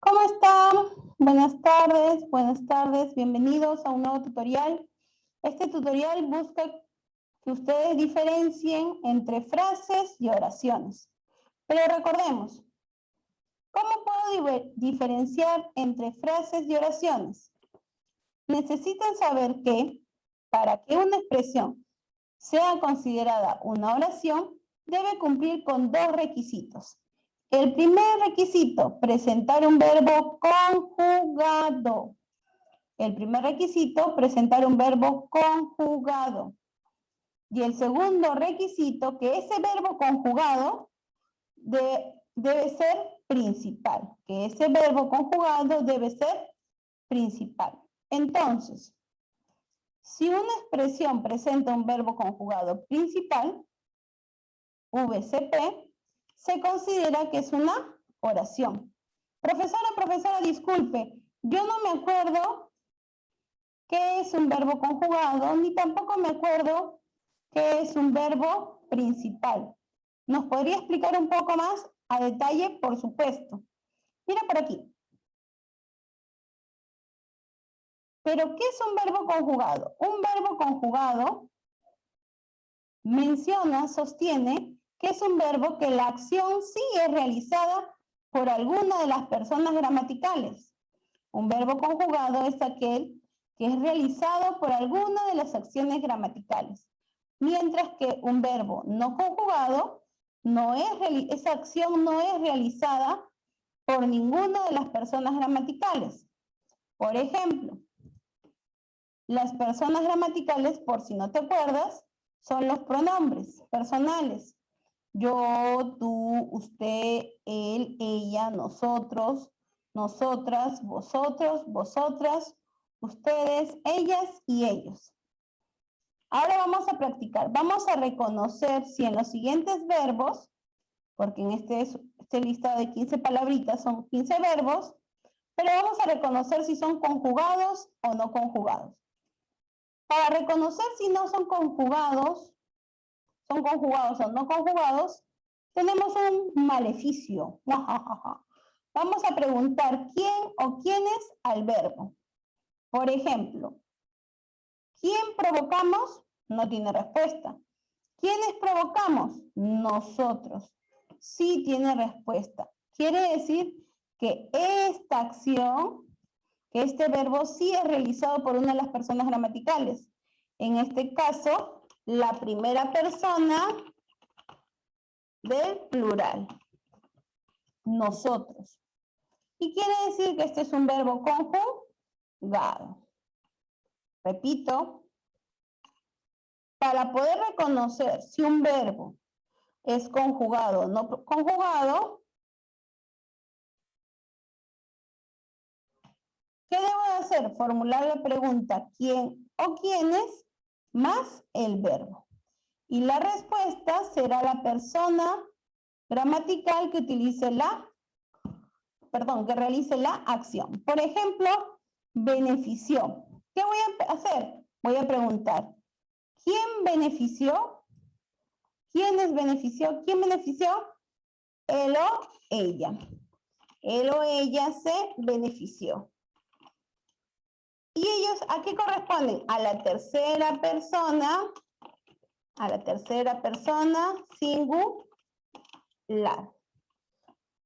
¿Cómo están? Buenas tardes, bienvenidos a un nuevo tutorial. Este tutorial busca que ustedes diferencien entre frases y oraciones. Pero recordemos, ¿cómo puedo diferenciar entre frases y oraciones? Necesitan saber que para que una expresión sea considerada una oración, debe cumplir con dos requisitos. El primer requisito, presentar un verbo conjugado. El primer requisito, presentar un verbo conjugado. Y el segundo requisito, que ese verbo conjugado debe ser principal. Que ese verbo conjugado debe ser principal. Entonces, si una expresión presenta un verbo conjugado principal, VCP, se considera que es una oración. Profesora, disculpe, yo no me acuerdo qué es un verbo conjugado, ni tampoco me acuerdo qué es un verbo principal. ¿Nos podría explicar un poco más a detalle? Por supuesto. Mira por aquí. ¿Pero qué es un verbo conjugado? Un verbo conjugado menciona, sostiene, que es un verbo que la acción sí es realizada por alguna de las personas gramaticales. Un verbo conjugado es aquel que es realizado por alguna de las acciones gramaticales. Mientras que un verbo no conjugado, esa acción no es realizada por ninguna de las personas gramaticales. Por ejemplo, las personas gramaticales, por si no te acuerdas, son los pronombres personales. Yo, tú, usted, él, ella, nosotros, nosotras, vosotros, vosotras, ustedes, ellas y ellos. Ahora vamos a practicar. Vamos a reconocer si en los siguientes verbos, porque en este listado de 15 palabritas son 15 verbos, pero vamos a reconocer si son conjugados o no conjugados. Para reconocer si no son conjugados o no conjugados, tenemos un maleficio. Vamos a preguntar quién o quiénes al verbo. Por ejemplo, ¿quién provocamos? No tiene respuesta. ¿Quiénes provocamos? Nosotros. Sí tiene respuesta. Quiere decir que esta acción, que este verbo sí es realizado por una de las personas gramaticales. En este caso, la primera persona del plural. Nosotros. Y quiere decir que este es un verbo conjugado. Repito, para poder reconocer si un verbo es conjugado o no conjugado, ¿qué debo de hacer? Formular la pregunta ¿quién o quiénes? Más el verbo. Y la respuesta será la persona gramatical que utilice que realice la acción. Por ejemplo, benefició. ¿Qué voy a hacer? Voy a preguntar, ¿quién benefició? ¿Quiénes benefició? ¿Quién benefició? Él o ella. Él o ella se benefició. ¿Y ellos a qué corresponden? A la tercera persona singular.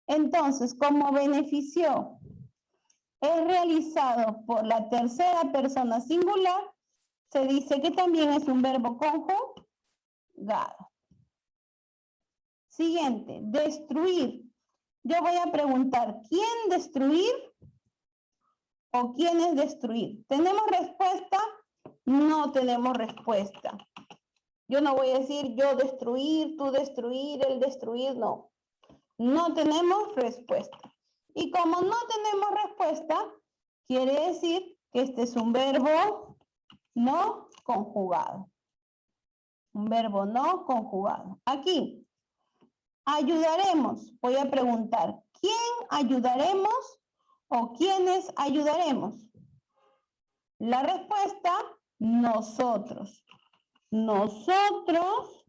Entonces, como benefició es realizado por la tercera persona singular, se dice que también es un verbo conjugado. Siguiente, destruir. Yo voy a preguntar, ¿quién destruir o quién es destruir? ¿Tenemos respuesta? No tenemos respuesta. Yo no voy a decir yo destruir, tú destruir, él destruir, no. No tenemos respuesta. Y como no tenemos respuesta, quiere decir que este es un verbo no conjugado. Un verbo no conjugado. Aquí, ayudaremos. Voy a preguntar, ¿quién ayudaremos o quiénes ayudaremos? La respuesta, nosotros. Nosotros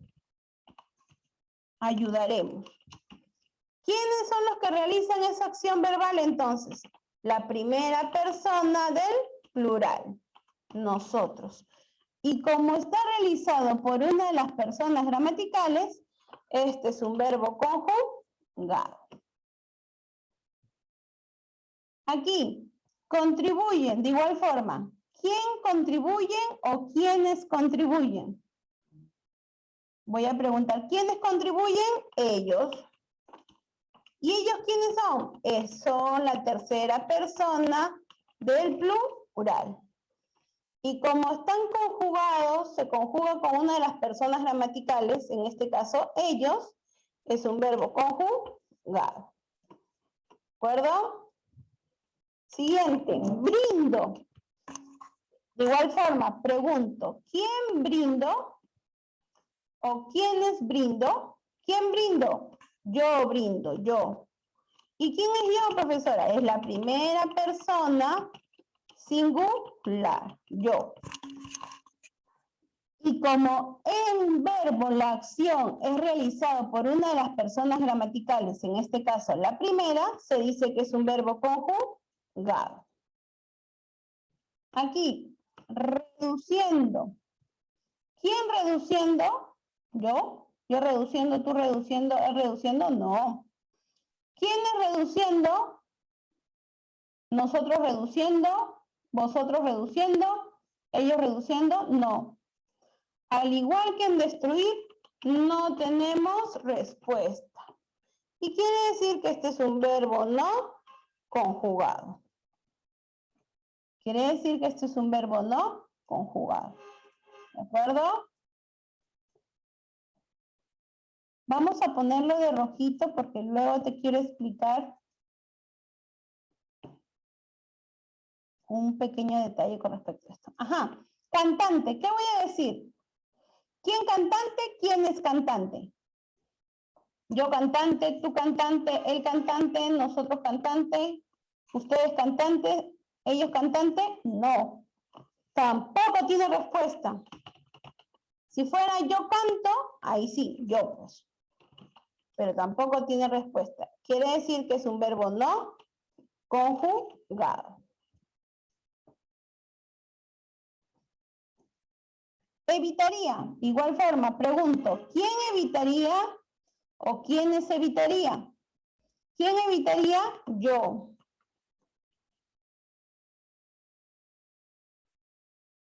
ayudaremos. ¿Quiénes son los que realizan esa acción verbal entonces? La primera persona del plural, nosotros. Y como está realizado por una de las personas gramaticales, este es un verbo conjugado. Aquí, contribuyen de igual forma. ¿Quién contribuye o quiénes contribuyen? Voy a preguntar, ¿quiénes contribuyen? Ellos. ¿Y ellos quiénes son? Son la tercera persona del plural. Y como están conjugados, se conjuga con una de las personas gramaticales, en este caso ellos, es un verbo conjugado. ¿De acuerdo? Siguiente, brindo. De igual forma, pregunto, ¿quién brindo? ¿O quiénes brindo? ¿Quién brindo? Yo brindo, yo. ¿Y quién es yo, profesora? Es la primera persona singular, yo. Y como el verbo, la acción, es realizado por una de las personas gramaticales, en este caso la primera, se dice que es un verbo conjugado. Aquí, reduciendo. ¿Quién reduciendo? ¿Yo? ¿Yo reduciendo, tú reduciendo, él reduciendo? No. ¿Quién es reduciendo? ¿Nosotros reduciendo? ¿Vosotros reduciendo? ¿Ellos reduciendo? No. Al igual que en destruir, no tenemos respuesta. Y quiere decir que este es un verbo no conjugado. Quiere decir que este es un verbo no conjugado. ¿De acuerdo? Vamos a ponerlo de rojito porque luego te quiero explicar un pequeño detalle con respecto a esto. Ajá, cantante, ¿qué voy a decir? ¿Quién cantante? ¿Quién es cantante? Yo cantante, tú cantante, él cantante, nosotros cantante, ustedes cantantes, ellos cantantes, no. Tampoco tiene respuesta. Si fuera yo canto, ahí sí, yo pues. Pero tampoco tiene respuesta. Quiere decir que es un verbo no conjugado. Evitaría. Igual forma, pregunto, ¿quién evitaría o quiénes evitaría? ¿Quién evitaría? Yo.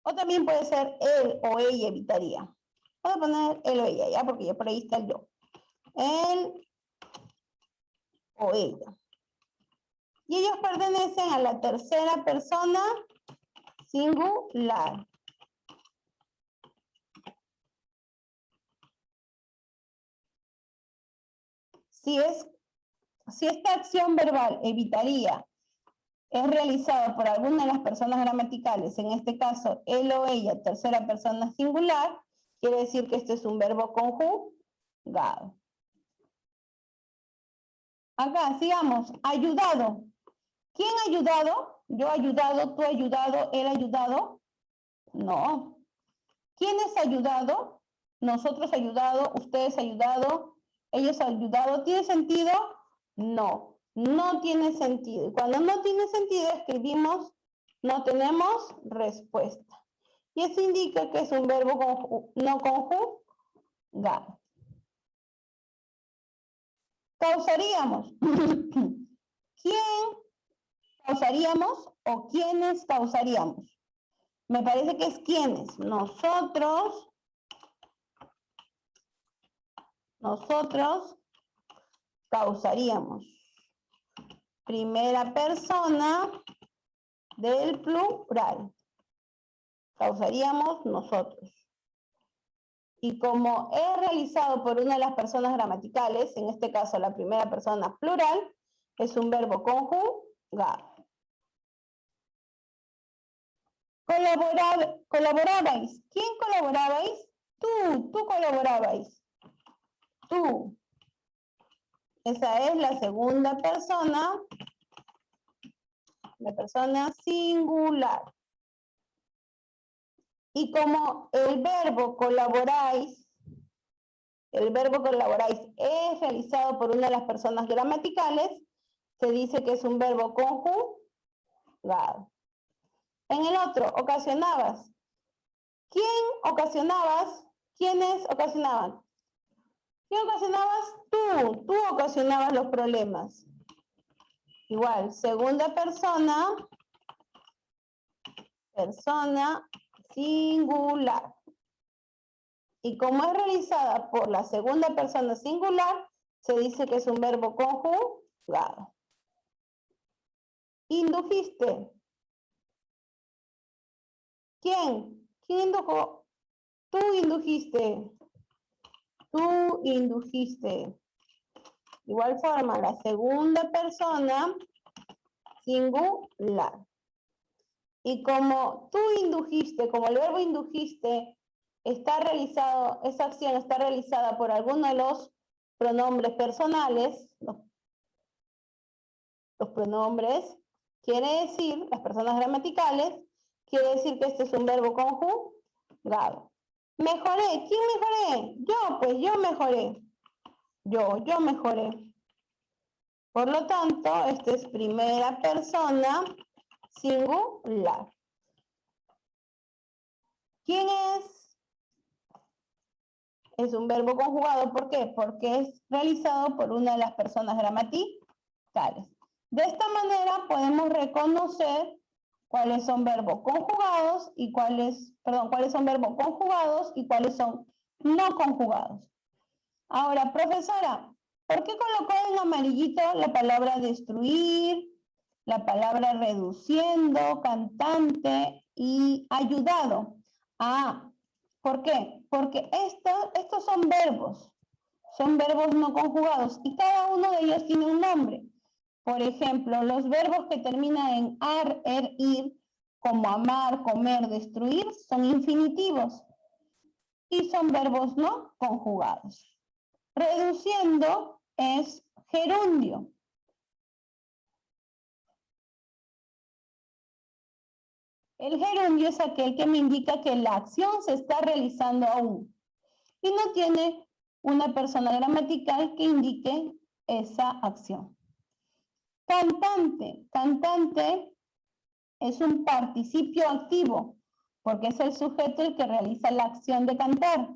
O también puede ser él o ella evitaría. Voy a poner él o ella, ya, porque ya por ahí está el yo. Él o ella. Y ellos pertenecen a la tercera persona singular. Si esta acción verbal evitaría es realizada por alguna de las personas gramaticales, en este caso él o ella, tercera persona singular, quiere decir que este es un verbo conjugado. Acá, sigamos, ayudado. ¿Quién ha ayudado? Yo ayudado, tú ayudado, él ayudado. No. ¿Quién es ayudado? Nosotros ayudado, ustedes ayudado, ellos ayudado. ¿Tiene sentido? No, no tiene sentido. Y cuando no tiene sentido escribimos no tenemos respuesta. Y eso indica que es un verbo no conjugado. Causaríamos. ¿Quién causaríamos o quiénes causaríamos? Me parece que es quiénes. Nosotros causaríamos. Primera persona del plural. Causaríamos nosotros. Y como es realizado por una de las personas gramaticales, en este caso la primera persona plural, es un verbo conjugado. Colaborabais. ¿Quién colaborabais? Tú colaborabais. Tú. Esa es la segunda persona, la persona singular. Y como el verbo colaboráis el verbo que elaboráis es realizado por una de las personas gramaticales, se dice que es un verbo conjugado. En el otro, ocasionabas. ¿Quién ocasionabas? ¿Quiénes ocasionaban? ¿Quién ocasionabas? Tú ocasionabas los problemas. Igual, segunda persona, persona singular. Y como es realizada por la segunda persona singular, se dice que es un verbo conjugado. Indujiste. ¿Quién? ¿Quién indujo? Tú indujiste. Tú indujiste. Igual forma, la segunda persona singular. Y como tú indujiste, como el verbo indujiste está realizado, esa acción está realizada por alguno de los pronombres personales, los pronombres, quiere decir, las personas gramaticales, quiere decir que este es un verbo conjugado. Mejoré, ¿quién mejoré? Yo, pues yo mejoré. Yo mejoré. Por lo tanto, esta es primera persona singular. ¿Quién es? Es un verbo conjugado, ¿por qué? Porque es realizado por una de las personas gramaticales. De esta manera podemos reconocer cuáles son verbos conjugados y cuáles son verbos conjugados y cuáles son no conjugados. Ahora, profesora, ¿por qué colocó en amarillito la palabra destruir, la palabra reduciendo, cantante y ayudado? Ah, ¿por qué? Porque estos son verbos no conjugados y cada uno de ellos tiene un nombre. Por ejemplo, los verbos que terminan en ar, ir, como amar, comer, destruir, son infinitivos y son verbos no conjugados. Reduciendo es gerundio. El gerundio es aquel que me indica que la acción se está realizando aún y no tiene una persona gramatical que indique esa acción. Cantante. Cantante es un participio activo porque es el sujeto el que realiza la acción de cantar,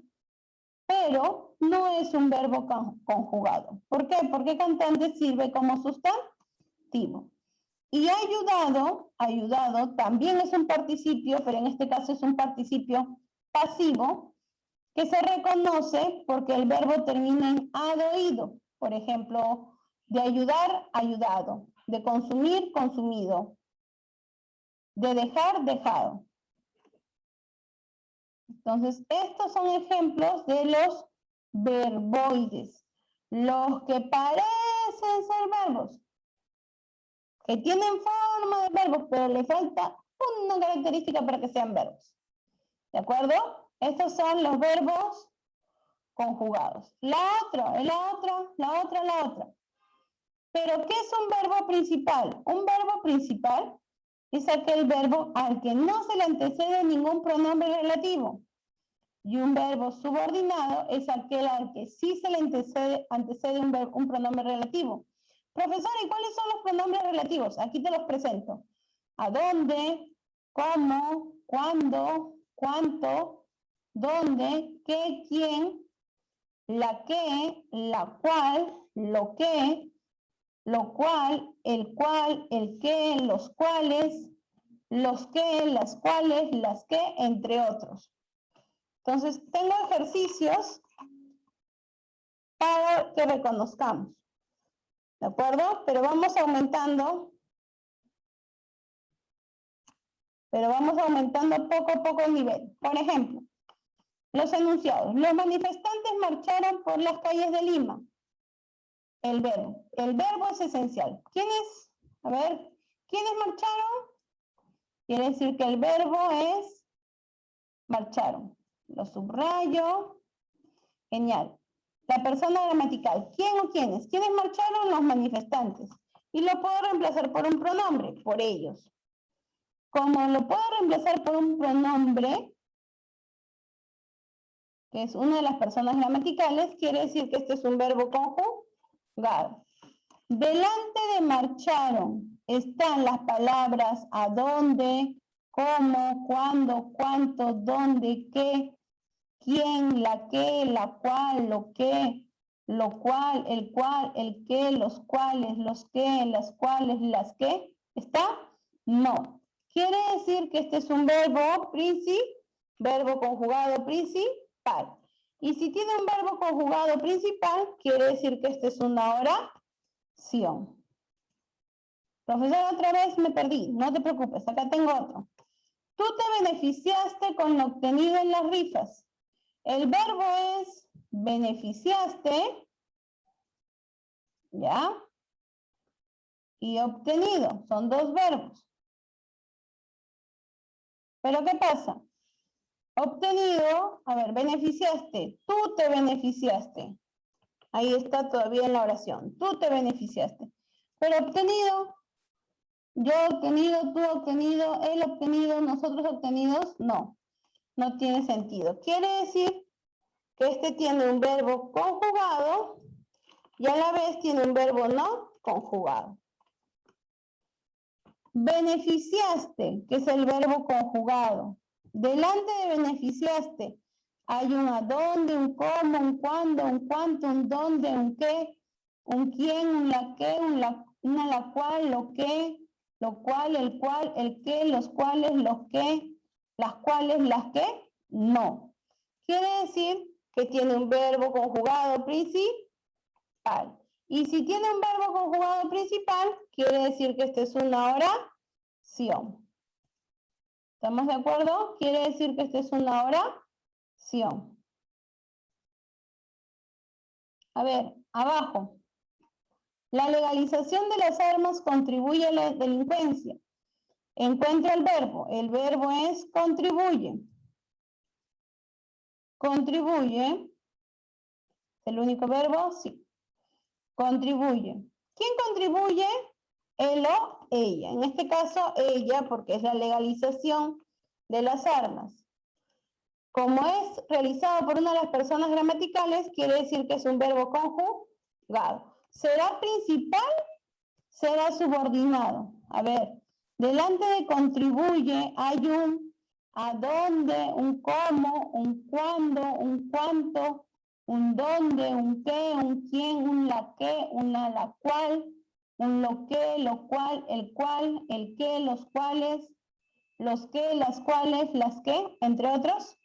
pero no es un verbo conjugado. ¿Por qué? Porque cantante sirve como sustantivo. Y ayudado también es un participio, pero en este caso es un participio pasivo, que se reconoce porque el verbo termina en adoído. Por ejemplo, de ayudar, ayudado. De consumir, consumido. De dejar, dejado. Entonces, estos son ejemplos de los verboides. Los que parecen ser verbos. Que tienen forma de verbos, pero le falta una característica para que sean verbos. ¿De acuerdo? Estos son los verbos conjugados. La otra. ¿Pero qué es un verbo principal? Un verbo principal es aquel verbo al que no se le antecede ningún pronombre relativo. Y un verbo subordinado es aquel al que sí se le antecede un pronombre relativo. Profesor, ¿y cuáles son los pronombres relativos? Aquí te los presento. ¿A dónde? ¿Cómo? ¿Cuándo? ¿Cuánto? ¿Dónde? ¿Qué? ¿Quién? La que, la cual, lo que, lo cual, el que, los cuales, los que, las cuales, las que, entre otros. Entonces, tengo ejercicios para que reconozcamos. ¿De acuerdo? Pero vamos aumentando poco a poco el nivel. Por ejemplo, los enunciados. Los manifestantes marcharon por las calles de Lima. El verbo es esencial. ¿Quiénes? A ver, ¿quiénes marcharon? Quiere decir que el verbo es marcharon. Lo subrayo. Genial. La persona gramatical. ¿Quién o quiénes? ¿Quiénes marcharon? Los manifestantes. Y lo puedo reemplazar por un pronombre, por ellos. Como lo puedo reemplazar por un pronombre que es una de las personas gramaticales, quiere decir que este es un verbo conjugado. Delante de marcharon están las palabras a dónde, cómo, cuándo, cuánto, dónde, qué, quién, la que, la cual, lo que, lo cual, el qué, los cuales, los que, las cuales, las que. ¿Está? No. Quiere decir que este es un verbo verbo conjugado principal. Y si tiene un verbo conjugado principal, quiere decir que este es una oración. Profesor, otra vez me perdí. No te preocupes, acá tengo otro. Tú te beneficiaste con lo obtenido en las rifas. El verbo es beneficiaste, ¿ya? Y obtenido, son dos verbos. Pero ¿qué pasa? Obtenido, a ver, beneficiaste, tú te beneficiaste. Ahí está todavía en la oración, tú te beneficiaste. Pero obtenido, yo obtenido, tú obtenido, él obtenido, nosotros obtenidos, no. No tiene sentido. Quiere decir que este tiene un verbo conjugado y a la vez tiene un verbo no conjugado. Beneficiaste, que es el verbo conjugado. Delante de beneficiaste hay un a dónde, un cómo, un cuándo, un cuánto, un dónde, un qué, un quién, un la qué, una la cual, lo que, lo cual, el qué, los cuales, los qué, las cuales, las qué, no. Quiere decir que tiene un verbo conjugado principal. Y si tiene un verbo conjugado principal, quiere decir que esta es una oración. ¿Estamos de acuerdo? Quiere decir que esta es una oración. A ver, abajo. La legalización de las armas contribuye a la delincuencia. Encuentra el verbo. El verbo es contribuye. Contribuye. ¿El único verbo? Sí. Contribuye. ¿Quién contribuye? Él o ella. En este caso, ella, porque es la legalización de las armas. Como es realizado por una de las personas gramaticales, quiere decir que es un verbo conjugado. ¿Será principal? ¿Será subordinado? A ver, delante de contribuye hay un a dónde, un cómo, un cuándo, un cuánto, un dónde, un qué, un quién, un la qué, una la cual, un lo que, lo cual, el qué, los cuales, los qué, las cuales, las qué, entre otros.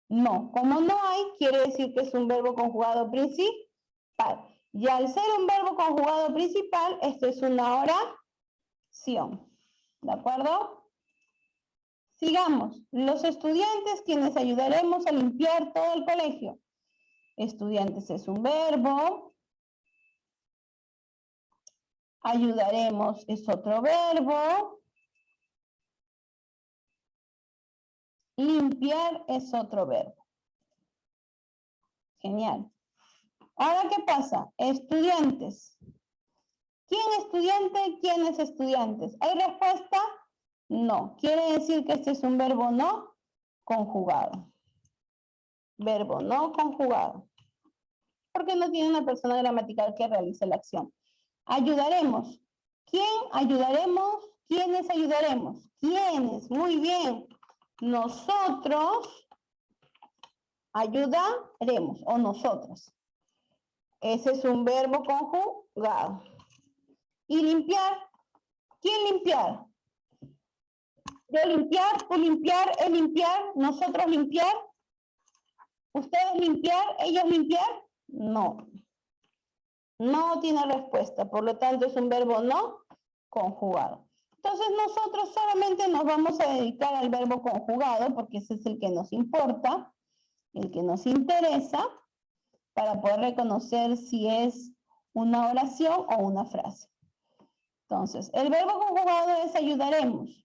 No, como no hay, quiere decir que es un verbo conjugado principal. Y al ser un verbo conjugado principal, esto es una oración. ¿De acuerdo? Sigamos. Los estudiantes quienes ayudaremos a limpiar todo el colegio. Estudiantes es un verbo. Ayudaremos es otro verbo. Limpiar es otro verbo. Genial. Ahora, ¿qué pasa? Estudiantes. ¿Quién estudiante? ¿Quiénes estudiantes? ¿Hay respuesta? No. Quiere decir que este es un verbo no conjugado. Verbo no conjugado. Porque no tiene una persona gramatical que realice la acción. Ayudaremos. ¿Quién ayudaremos? ¿Quiénes ayudaremos? ¿Quiénes? Muy bien. Nosotros ayudaremos o nosotros. Ese es un verbo conjugado. Y limpiar. ¿Quién limpiar? Yo limpiar, tú limpiar, él limpiar, nosotros limpiar. ¿Ustedes limpiar? ¿Ellos limpiar? No. No tiene respuesta. Por lo tanto, es un verbo no conjugado. Entonces, nosotros solamente nos vamos a dedicar al verbo conjugado porque ese es el que nos importa, el que nos interesa, para poder reconocer si es una oración o una frase. Entonces, el verbo conjugado es ayudaremos.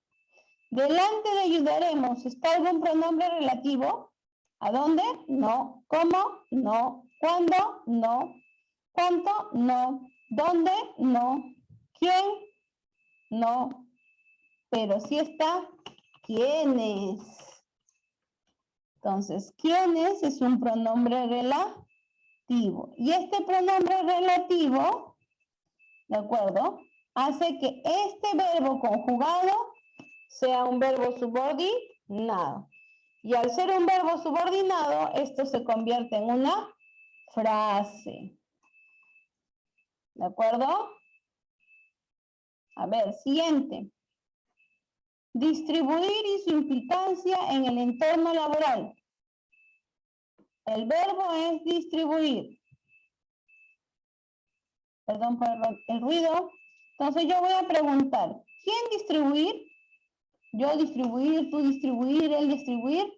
Delante de ayudaremos, ¿está algún pronombre relativo? ¿A dónde? No. ¿Cómo? No. ¿Cuándo? No. ¿Cuánto? No. ¿Dónde? No. ¿Quién? No. Pero sí está ¿quiénes? Entonces, ¿quiénes? Es un pronombre relativo. Y este pronombre relativo, ¿de acuerdo? Hace que este verbo conjugado sea un verbo subordinado. Y al ser un verbo subordinado, esto se convierte en una frase. ¿De acuerdo? A ver, siguiente. Distribuir y su implicancia en el entorno laboral. El verbo es distribuir. Perdón por el ruido. Entonces yo voy a preguntar, ¿quién distribuir? Yo distribuir, tú distribuir, él distribuir.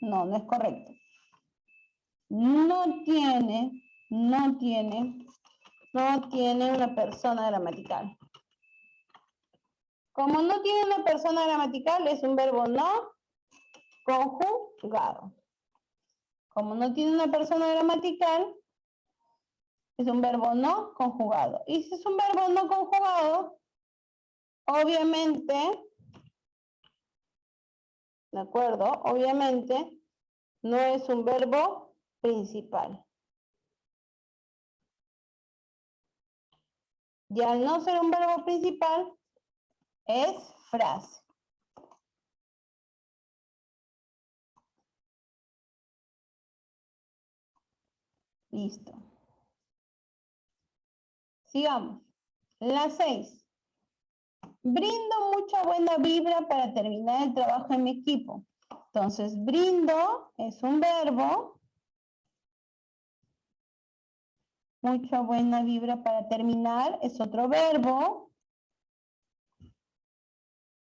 No, no es correcto. No tiene una persona gramatical. Como no tiene una persona gramatical, es un verbo no conjugado. Como no tiene una persona gramatical, es un verbo no conjugado. Y si es un verbo no conjugado, obviamente, ¿de acuerdo? Obviamente, no es un verbo principal. Y al no ser un verbo principal, es frase. Listo. Sigamos. La 6. Brindo mucha buena vibra para terminar el trabajo en mi equipo. Entonces, brindo es un verbo. Mucha buena vibra para terminar es otro verbo.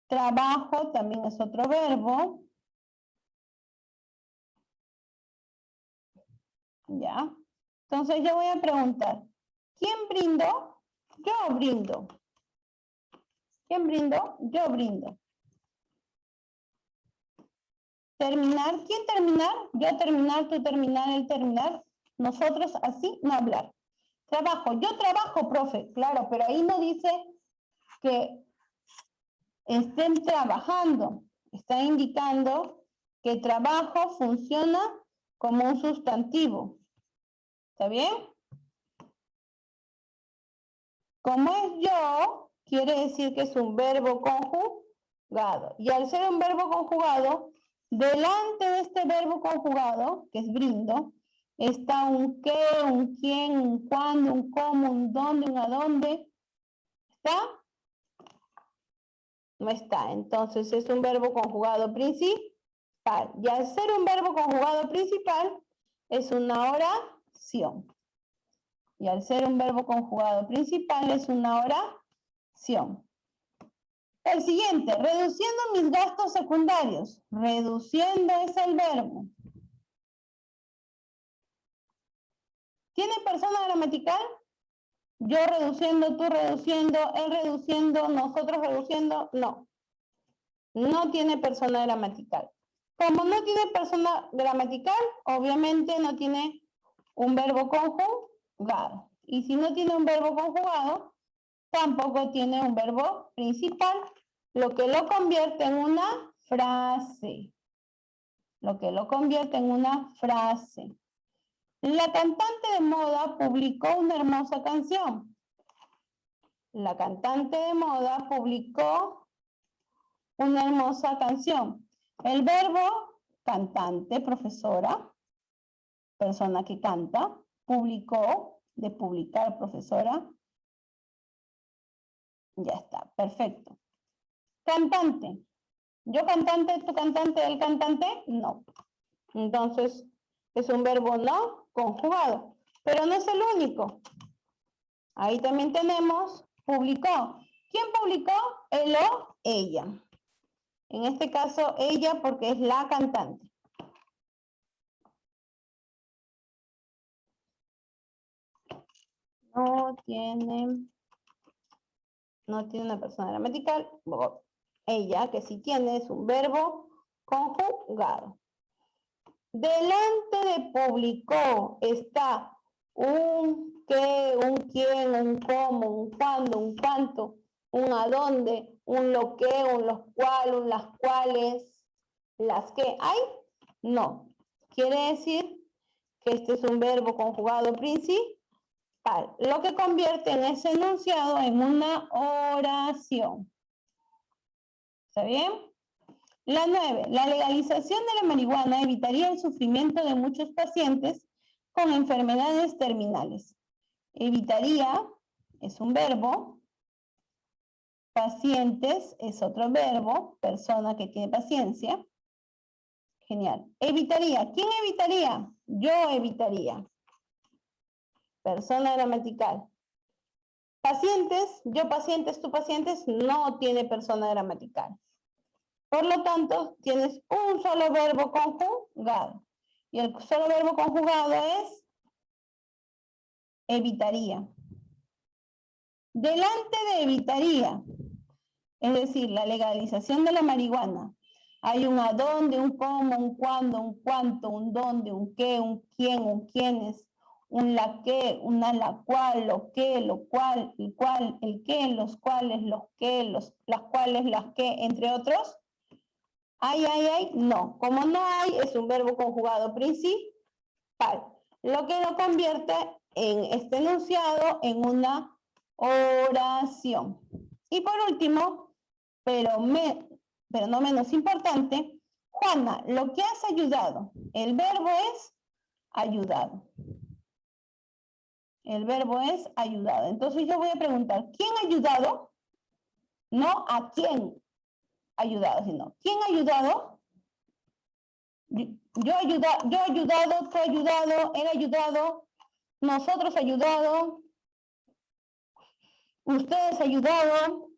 Trabajo también es otro verbo. ¿Ya? Entonces yo voy a preguntar, ¿quién brindó? Yo brindo. ¿Quién brindó? Yo brindo. Terminar, ¿quién terminar? Yo terminar, tú terminar, él terminar. Nosotros así no hablar. Trabajo, yo trabajo, profe, claro, pero ahí no dice que estén trabajando. Está indicando que trabajo funciona como un sustantivo. ¿Está bien? Como es yo, quiere decir que es un verbo conjugado. Y al ser un verbo conjugado, delante de este verbo conjugado, que es brindo, está un qué, un quién, un cuándo, un cómo, un dónde, un a dónde. ¿Está? No está. Entonces es un verbo conjugado principal. Y al ser un verbo conjugado principal, es una oración. Y al ser un verbo conjugado principal, es una oración. El siguiente, reduciendo mis gastos secundarios. Reduciendo es el verbo. ¿Tiene persona gramatical? Yo reduciendo, tú reduciendo, él reduciendo, nosotros reduciendo. No. No tiene persona gramatical. Como no tiene persona gramatical, obviamente no tiene un verbo conjugado. Y si no tiene un verbo conjugado, tampoco tiene un verbo principal, lo que lo convierte en una frase. Lo que lo convierte en una frase. La cantante de moda publicó una hermosa canción. La cantante de moda publicó una hermosa canción. El verbo cantante, profesora, persona que canta, publicó, de publicar, profesora. Ya está, perfecto. Cantante. ¿Yo cantante, tú cantante, él cantante? No. Entonces, es un verbo no conjugado. Pero no es el único. Ahí también tenemos publicó. ¿Quién publicó? Él o ella. En este caso, ella porque es la cantante. No tiene una persona gramatical. Ella, que sí tiene, es un verbo conjugado. Delante de publicó está un qué, un quién, un cómo, un cuándo, un cuánto, un a dónde, un lo que, un los cual, un las cuales, las que. Hay No. Quiere decir que este es un verbo conjugado principal, lo que convierte en ese enunciado en una oración. ¿Está bien? La 9. La legalización de la marihuana evitaría el sufrimiento de muchos pacientes con enfermedades terminales. Evitaría es un verbo. Pacientes es otro verbo. Persona que tiene paciencia. Genial. Evitaría. ¿Quién evitaría? Yo evitaría. Persona gramatical. Pacientes, yo pacientes, tú pacientes, no tiene persona gramatical. Por lo tanto, tienes un solo verbo conjugado. Y el solo verbo conjugado es evitaría. Delante de evitaría, es decir, la legalización de la marihuana, hay un a dónde, un cómo, un cuándo, un cuánto, un dónde, un qué, un quién, un quiénes, un la que, una la cual, lo que, lo cual, el qué, los cuales, los que, las cuales, las que, entre otros. Hay, no. Como no hay, es un verbo conjugado principal. Lo que lo convierte en este enunciado en una oración. Y por último, pero no menos importante, Juana, lo que has ayudado. El verbo es ayudado. El verbo es ayudado. Entonces yo voy a preguntar, ¿quién ha ayudado? No a quién ayudado, sino ¿quién ha ayudado? Yo he ayudado, tú has ayudado, él ha ayudado, nosotros ayudado, ustedes ayudado,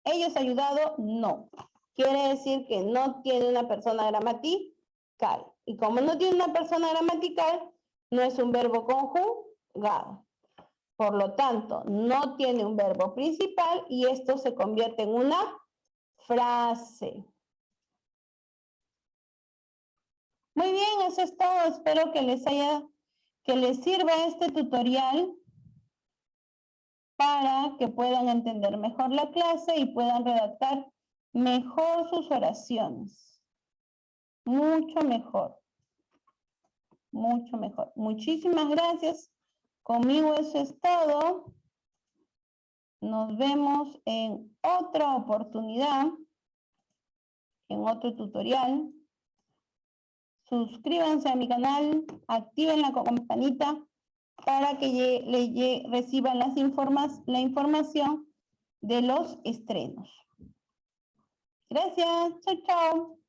ellos ayudado, no. Quiere decir que no tiene una persona gramatical. Y como no tiene una persona gramatical, no es un verbo conjugado. Por lo tanto, no tiene un verbo principal y esto se convierte en una frase. Muy bien, eso es todo. Espero que les sirva este tutorial para que puedan entender mejor la clase y puedan redactar mejor sus oraciones. Mucho mejor. Mucho mejor. Muchísimas gracias. Conmigo eso es todo. Nos vemos en otra oportunidad, en otro tutorial. Suscríbanse a mi canal, activen la campanita para que reciban la información de los estrenos. Gracias. Chao, chao.